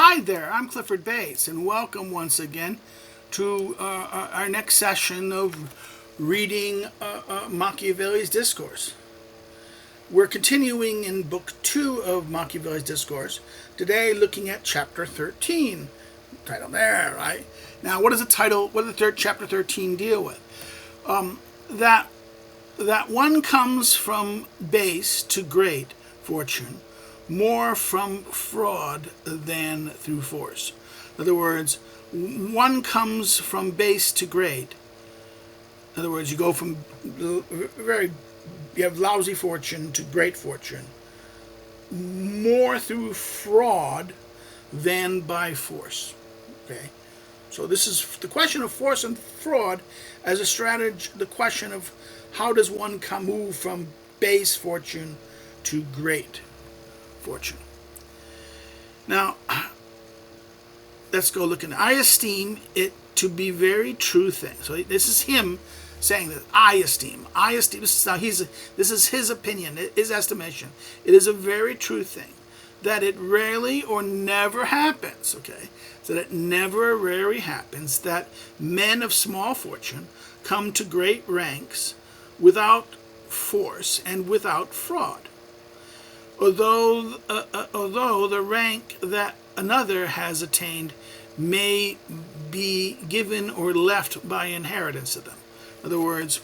Hi there, I'm Clifford Bates, and welcome once again to our next session of reading Machiavelli's Discourse. We're continuing in Book 2 of Machiavelli's Discourse, today looking at Chapter 13. Title there, right? Now, what does Chapter 13 deal with? That one comes from base to great fortune, more from fraud than through force. In other words, one comes from base to great. In other words, you go from you have lousy fortune to great fortune, more through fraud than by force. Okay, so this is the question of force and fraud as a strategy. The question of how does one move from base fortune to great fortune. Now, let's go look at it. I esteem it to be very true thing. So this is him saying that I esteem. This is his opinion, his estimation. It is a very true thing that it rarely or never happens. Okay, so that it never or rarely happens that men of small fortune come to great ranks without force and without fraud. Although the rank that another has attained may be given or left by inheritance to them. In other words,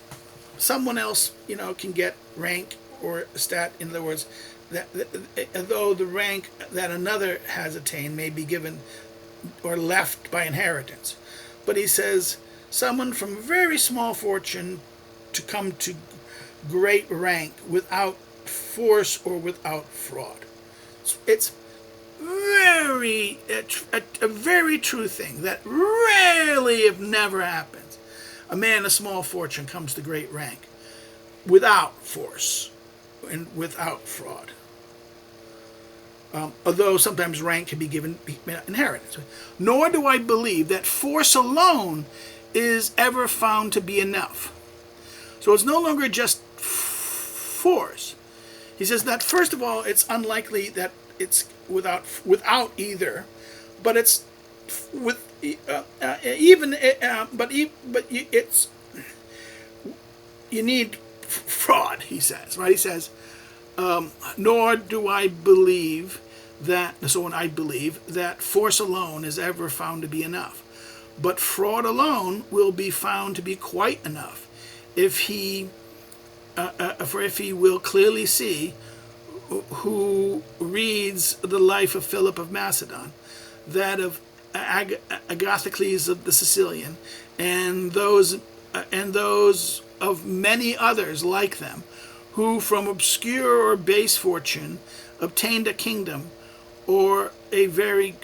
someone else, can get rank or stat. In other words, though the rank that another has attained may be given or left by inheritance. But he says someone from very small fortune to come to great rank without force or without fraud. It's a very true thing that rarely, if never, happens. A man of small fortune comes to great rank without force and without fraud. Although sometimes rank can be given inheritance. Nor do I believe that force alone is ever found to be enough. So it's no longer just force. He says that first of all, it's unlikely that it's without either, but it's with it's you need fraud. He says, right? He says, nor do I believe that. So when I believe that force alone is ever found to be enough, but fraud alone will be found to be quite enough if he will clearly see, who reads the life of Philip of Macedon, that of Agathocles of the Sicilian, and those of many others like them, who from obscure or base fortune obtained a kingdom or a very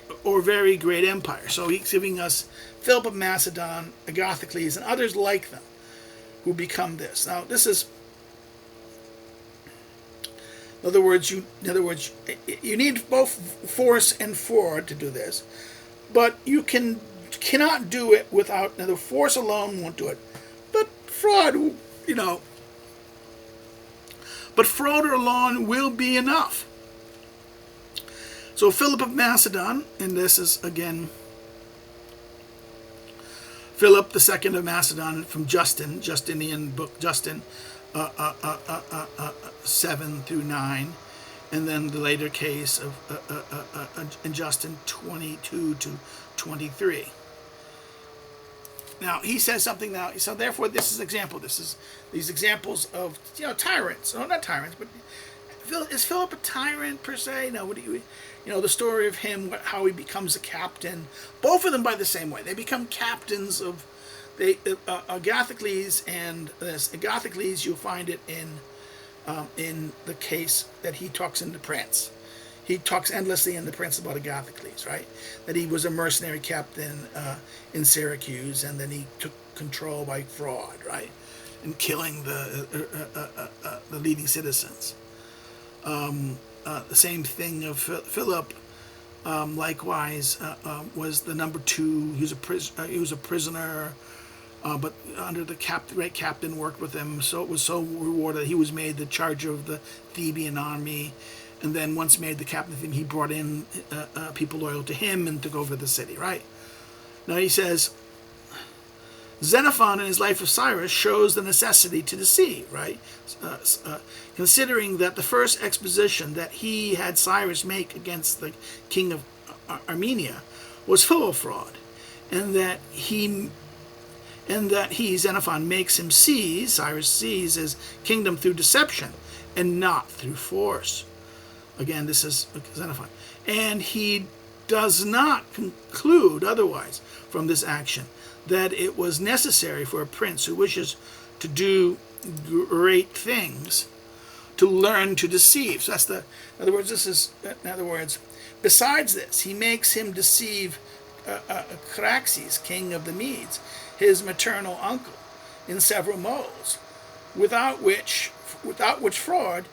great empire. So he's giving us Philip of Macedon, Agathocles, and others like them who become this. Now, this is. In other words, you need both force and fraud to do this, but you cannot do it without. Now, the force alone won't do it, but fraud, but fraud alone will be enough. So Philip of Macedon, and this is again Philip II of Macedon from Justinian book Justin. 7 through 9, and then the later case of in Justin 22 to 23. Now he says something now. So therefore, this is an example. This is these examples of tyrants. No, not tyrants, but is Philip a tyrant per se? No. What do you the story of him, how he becomes a captain. Both of them by the same way. They become captains of. Agathocles and this. Agathocles, you'll find it in the case that he talks in The Prince. He talks endlessly in The Prince about Agathocles, right? That he was a mercenary captain in Syracuse, and then he took control by fraud, right? And killing the leading citizens. The same thing of Philip. Likewise, was the number 2. He was a prisoner. But under the great captain worked with him, so it was so rewarded. He was made the charge of the Theban army, And then once made the captain of the thing, he brought in people loyal to him and took over the city, right? Now he says, Xenophon in his Life of Cyrus shows the necessity to deceive, right? Considering that the first exposition that he had Cyrus make against the king of Armenia was full of fraud, and that he, Xenophon, makes him seize, Cyrus sees his kingdom through deception and not through force. Again, this is Xenophon. And he does not conclude otherwise from this action that it was necessary for a prince who wishes to do great things to learn to deceive. So that's in other words, besides this, he makes him deceive Craxes, king of the Medes, his maternal uncle, in several modes, without which fraud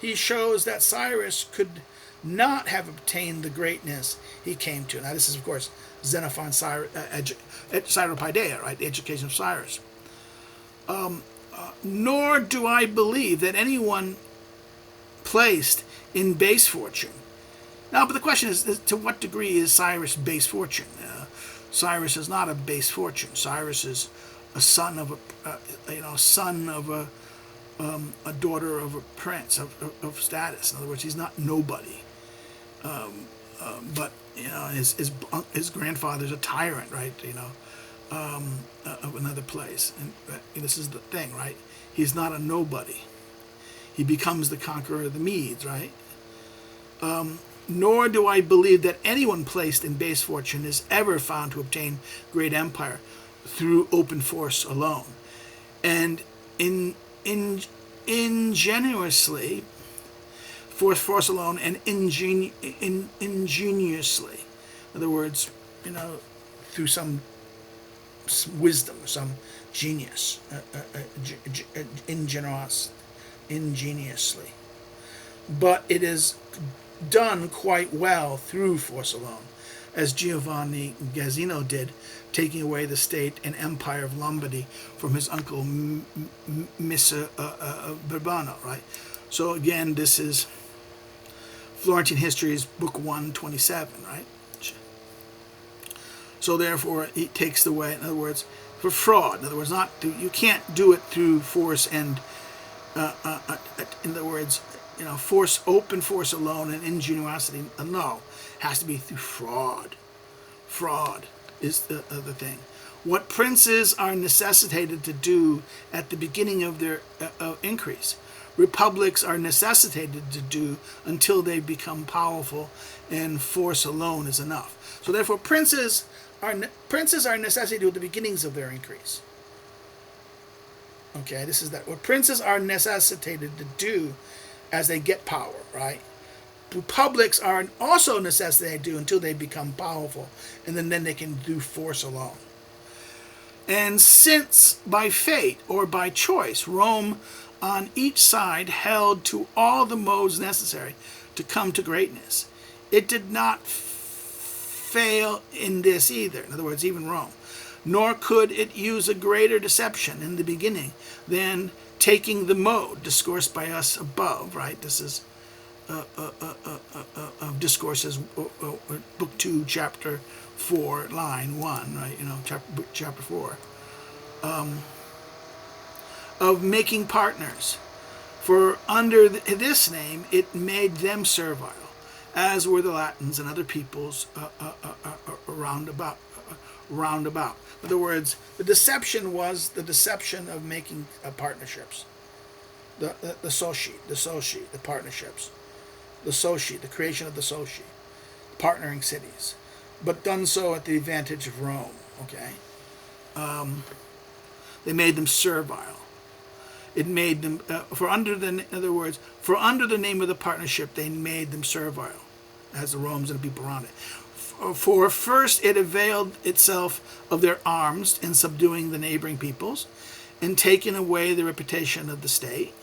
he shows that Cyrus could not have obtained the greatness he came to. Now this is, of course, Xenophon Cyropaedia, right? The education of Cyrus. Nor do I believe that anyone placed in base fortune. Now, but the question is to what degree is Cyrus base fortune? Cyrus is not a base fortune. Cyrus is a son of a daughter of a prince of status. In other words, he's not nobody. But his grandfather's a tyrant, right? Of another place, and this is the thing, right? He's not a nobody. He becomes the conqueror of the Medes, right? Nor do I believe that anyone placed in base fortune is ever found to obtain great empire through open force alone, and ingenuously, force alone, and ingeniously. In other words, through some wisdom, some genius, ingeniously. But it is done quite well through force alone, as Giovanni Gazzino did, taking away the state and empire of Lombardy from his uncle Messer Borbano, right? So again, this is Florentine Histories, Book 127, right? So therefore, he takes the way, in other words, for fraud. In other words, you can't do it through force and, in other words, open force alone and ingenuity. No, it has to be through fraud. Fraud is the thing. What princes are necessitated to do at the beginning of their increase, republics are necessitated to do until they become powerful, and force alone is enough. So therefore, princes are necessitated at the beginnings of their increase. Okay, this is that. What princes are necessitated to do as they get power, right? Republics are also necessitated to do until they become powerful, and then they can do force alone. And since by fate or by choice, Rome on each side held to all the modes necessary to come to greatness, it did not fail in this either. In other words, even Rome. Nor could it use a greater deception in the beginning than taking the mode discoursed by us above, right? This is of Discourses, Book 2, Chapter 4, Line 1, right? Chapter 4. Of making partners. For under this name it made them servile, as were the Latins and other peoples round about. In other words, the deception was the deception of making partnerships. The soci, the partnerships. The soci, the creation of the soci, partnering cities, but done so at the advantage of Rome, okay? They made them servile. It made them, in other words, for under the name of the partnership, they made them servile, as the Romans and the people around it. For first it availed itself of their arms in subduing the neighboring peoples, and taking away the reputation of the state,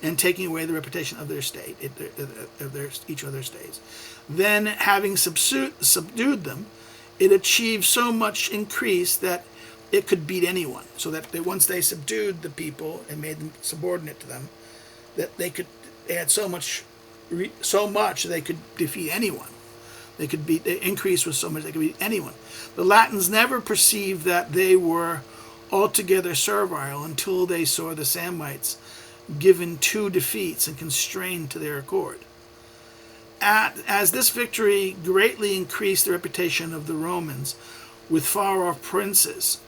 and taking away the reputation of their state, each of their states. Then, having subdued them, it achieved so much increase that it could beat anyone. So that once they subdued the people and made them subordinate to them, that they had so much so much they could defeat anyone. The increase was so much they could beat anyone. The Latins never perceived that they were altogether servile until they saw the Samnites given 2 defeats and constrained to their accord. As this victory greatly increased the reputation of the Romans with far-off princes,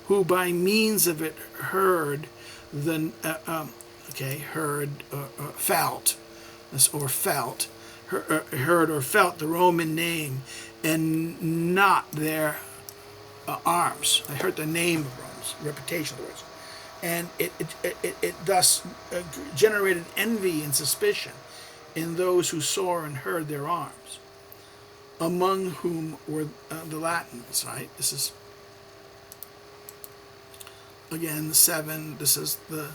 who by means of it heard the the Roman name and not their arms. I heard the name of Rome's reputation of the words, and it thus generated envy and suspicion in those who saw and heard their arms, among whom were the Latins. Right. This is again the 7. This is the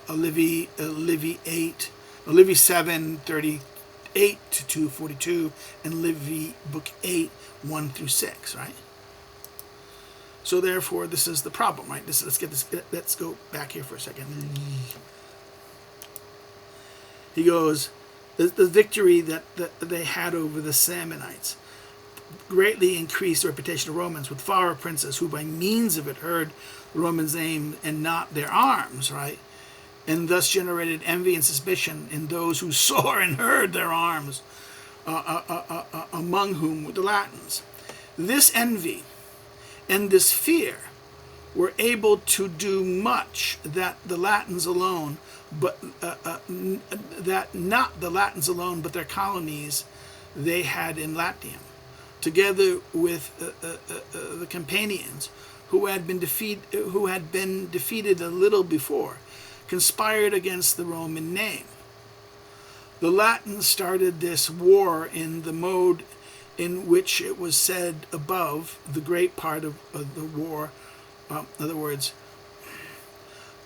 Livy 8, Livy 7:38 to 2:42, and Livy book 8 1-6. Right. So therefore, this is the problem. Right. Let's go back here for a second. He goes, the victory that they had over the Samnites greatly increased the reputation of Romans with far princes who by means of it heard the Romans' name and not their arms, right? And thus generated envy and suspicion in those who saw and heard their arms, among whom were the Latins. This envy and this fear were able to do much that the Latins alone, but that not the Latins alone, but their colonies they had in Latium, together with the Campanians, who had been defeated a little before, conspired against the Roman name. The Latins started this war in the mode in which it was said above, the great part of the war. In other words,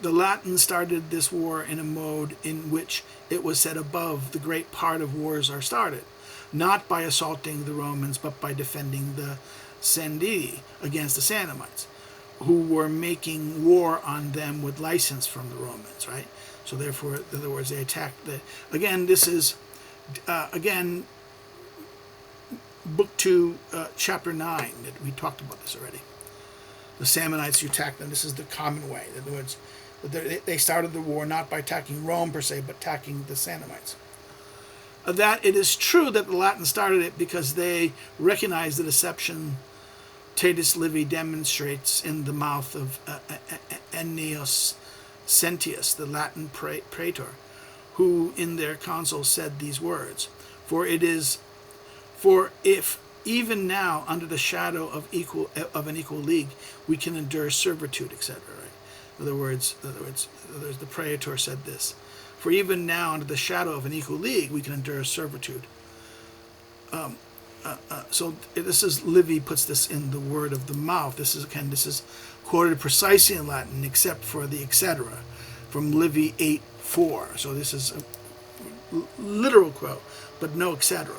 the Latins started this war in a mode in which it was said above, the great part of wars are started, not by assaulting the Romans, but by defending the Sendii against the Samnites, who were making war on them with license from the Romans, right? So therefore, in other words, they attacked again, this is, book 2, chapter 9, that we talked about this already. The Samnites, you attack them. This is the common way. In other words, they started the war not by attacking Rome per se, but attacking the Samnites. That it is true that the Latins started it because they recognized the deception Titus Livy demonstrates in the mouth of Ennius Sentius, the Latin praetor, who in their consul said these words, For if even now under the shadow of an equal league we can endure servitude, etc. Right? In other words, the praetor said this. For even now under the shadow of an equal league we can endure servitude. So this is, Livy puts this in the word of the mouth. This is quoted precisely in Latin, except for the etc. from Livy 8:4. So this is a literal quote, but no etc.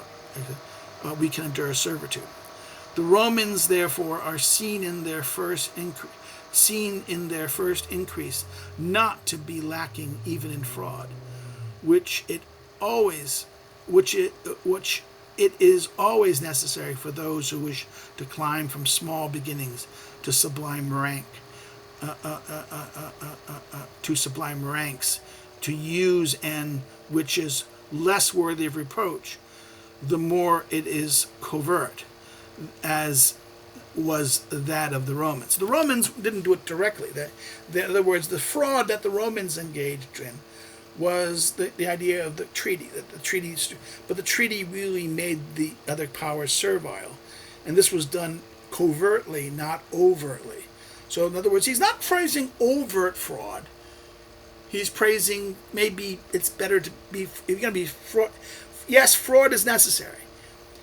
We can endure servitude. The Romans, therefore, are seen in their first increase not to be lacking even in fraud, which it is always necessary for those who wish to climb from small beginnings to sublime ranks, to use, and which is less worthy of reproach, the more it is covert, as was that of the Romans. The Romans didn't do it directly. In other words, the fraud that the Romans engaged in was the idea of the treaty. But the treaty really made the other powers servile, and this was done covertly, not overtly. So in other words, he's not praising overt fraud. He's praising maybe it's better to be, if you're going to be fraud. Yes, fraud is necessary.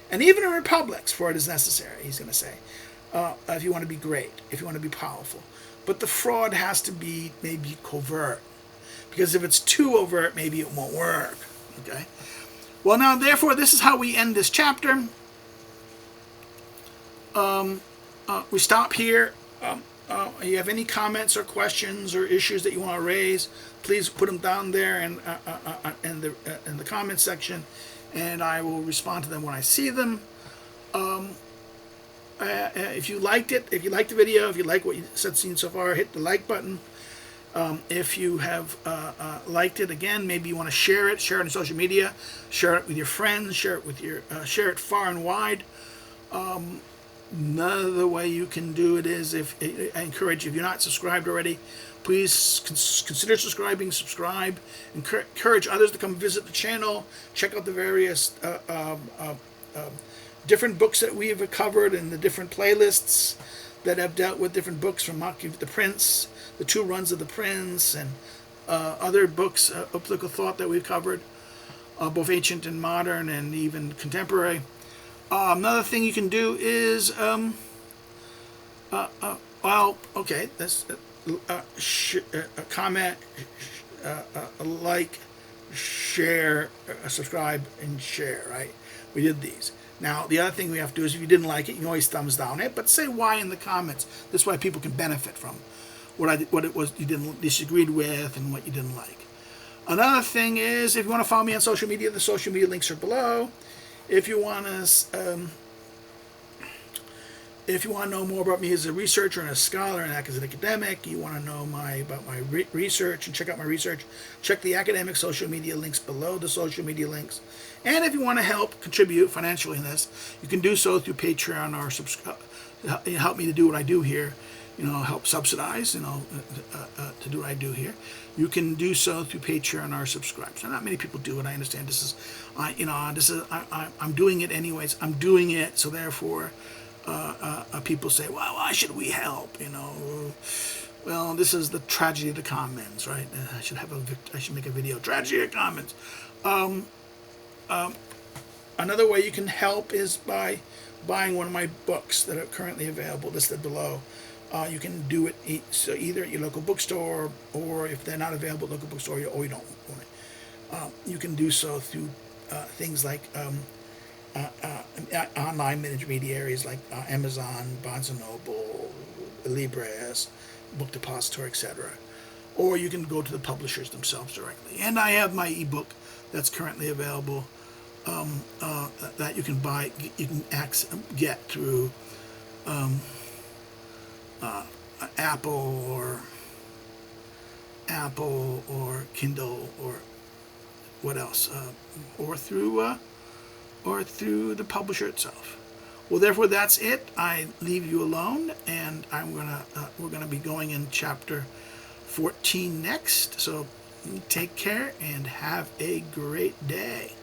And even in republics, fraud is necessary, he's going to say, if you want to be great, if you want to be powerful. But the fraud has to be maybe covert. Because if it's too overt, maybe it won't work. Okay? Well, now, therefore, this is how we end this chapter. We stop here. you have any comments or questions or issues that you want to raise, please put them down there in the comment section, and I will respond to them when I see them. If you liked it, if you liked the video, if you like what you've seen so far, hit the like button. If you have liked it, again, maybe you want to share it on social media, share it with your friends, share it far and wide. Another way you can do it is, I encourage you, if you're not subscribed already, please consider subscribe. Encourage others to come visit the channel, check out the various different books that we have covered and the different playlists that have dealt with different books from Machiavelli, the Prince, the Two Runs of the Prince, and other books of political thought that we've covered, both ancient and modern and even contemporary. Another thing you can do is, comment, like, share, subscribe, and share, right? We did these. Now, the other thing we have to do is, if you didn't like it, you can always thumbs down it, but say why in the comments. This way people can benefit from what it was you disagreed with and what you didn't like. Another thing is, if you want to follow me on social media, the social media links are below. If you want to know more about me as a researcher and a scholar and as an academic, you want to know about my research and check out my research, check the academic social media links below the social media links. And if you want to contribute financially in this, you can do so through Patreon or help me to do what I do here. Help subsidize, to do what I do here. You can do so through Patreon or subscribe. So not many people do it. I understand. I'm doing it anyways. I'm doing it, so therefore, people say, well, why should we help? Well, this is the tragedy of the commons, right? I should make a video, tragedy of commons. Another way you can help is by buying one of my books that are currently available, listed below. You can do it either at your local bookstore, or if they're not available at local bookstore, or you don't want it, you can do so through things like online intermediaries like Amazon, Barnes & Noble, Libris, Book Depository, etc. Or you can go to the publishers themselves directly. And I have my ebook that's currently available that you can buy, get through Apple or Kindle or what else, or through the publisher itself. Well, therefore, that's it. I leave you alone, and we're gonna be going in chapter 14 next. So take care and have a great day.